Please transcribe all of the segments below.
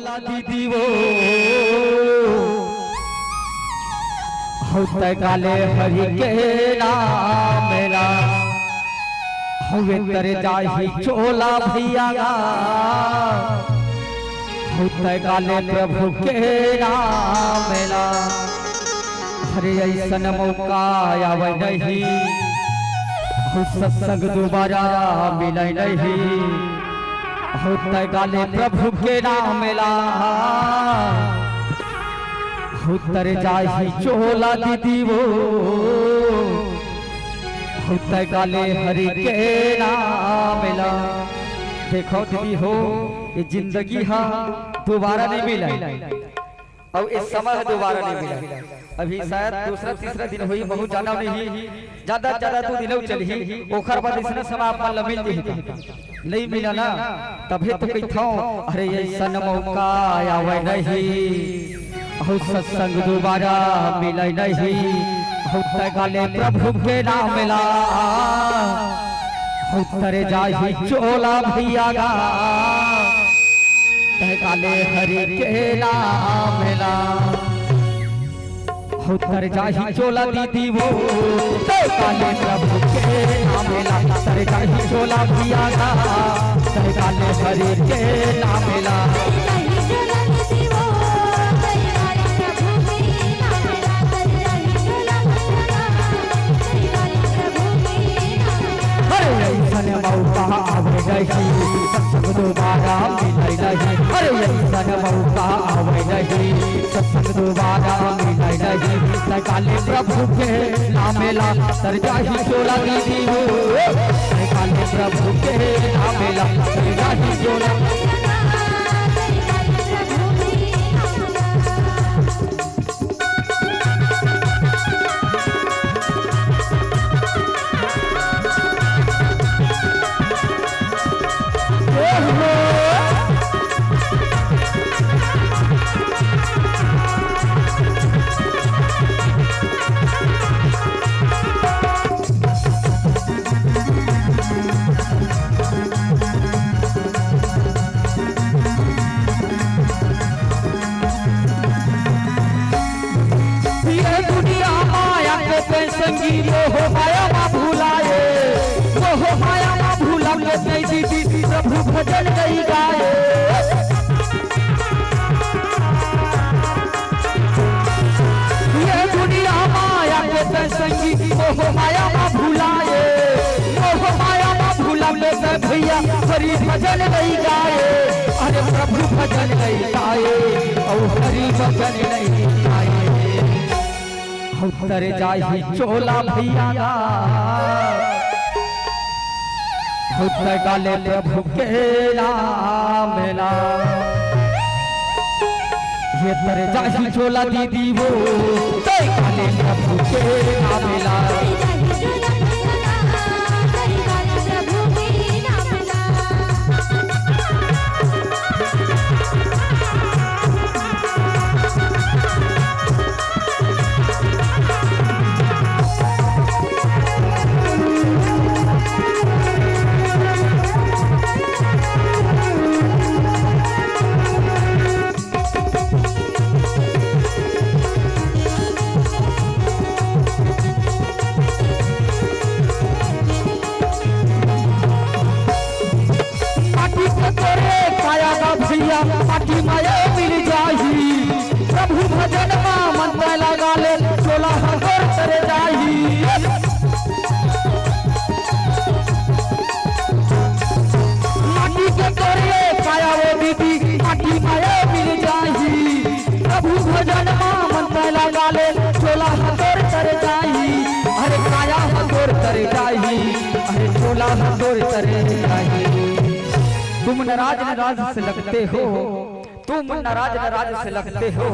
चोला दीदी वो होते काले हरि के नाम मेरा हुए तेरे जाही चोला भैया होते काले प्रभु के नाम मेरा हरे ऐसन मौका आवे नहीं सत्संग दोबारा मिले नहीं होते काले प्रभु के नाम मेला होतर जाही चोला दीदी वो होते काले हरि के नाम मेला। देखो दीदी हो ये जिंदगी हा दोबारा नहीं मिला और इस समय दोबारा नहीं मिला। अभी शायद दूसरा तीसरा दिन हुई बहुत जाना नहीं ज्यादा ज्यादा तो दिनों चली ओखर बाद इसने समय आप मान मिल नहीं मिला ना तभी तो कही था अरे ऐसा मौका आवे नहीं हो सत्संग दोबारा मिले नहीं होते काले प्रभु के नाम मिला होते जाही चोला भैया काले हरि के नाम मिला होतर जाही चोला दीदी वो काले प्रभु के नाम मिला तर जाही चोला भैया काले हरि के नाम मिला। मौका आवे नहीं सत्संग दोबारा मिले नहीं अरे ऐसा मौका आवे नहीं सत्संग दोबारा मिले नहीं काले प्रभु के नाम मिला तर जाही चोला दीदी हो काले प्रभु के नाम मिला तर जाही चोला। प्रभु भजन नहीं गाए ये दुनिया माया के संगी मोह माया में भुलाए मोह माया में भुलाने से भैया हरि भजन नहीं गाए अरे प्रभु भजन नहीं गाए और हरि भजन नहीं गाए होतर जाही चोला भैया होते काले प्रभु के नाम मिला ये तर जाही चोला दीदी वो काले प्रभु के नाम मिला। पाठी माया मिल जाही प्रभु भजन मन लगा ले चोला हर करे जाही माटी के तोरे पाया वो दीदी पाठी माया मिल जाही प्रभु भजन मन लगा ले चोला हर करे जाही अरे काया हर करे जाही अरे चोला हर करे जाही। तुम नाराज नाराज से लगते हो तुम नाराज नाराज से लगते हो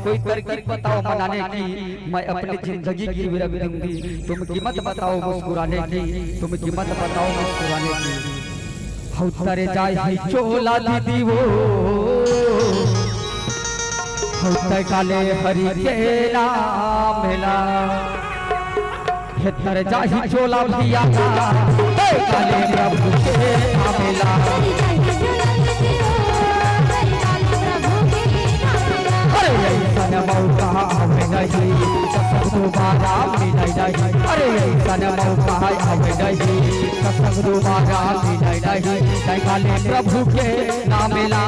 कोई तरकीब बताओ मनाने की मैं अपनी जिंदगी की विरह दूंगी तुम कीमत बताओ मुस्कुराने की तुम कीमत बताओ मुस्कुराने की होतर जाही चोला दीदी वो होते काले हरि के नाम मिला हेतर जाही चोला भैया काले प्रभु के नाम मिला। दोबारा मिले नहीं, अरे सन मौका अब नहीं, कसम दोबारा मिले नहीं, काले प्रभु के नाम ला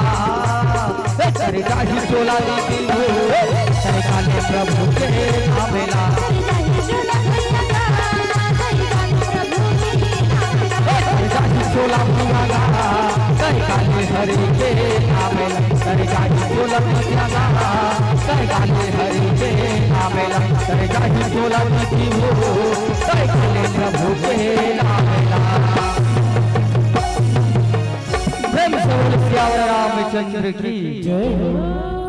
सरकारी चोला दीदी हो, काले प्रभु के नाम ला चोला पुराना काले हरि के नाम ला सरकारी चोला पुराना काले हरि के नाम ला सरकारी चोला दीदी हो, काले प्रभु के नाम ला। प्रेम से बोल श्याम रामचंद्र की जय।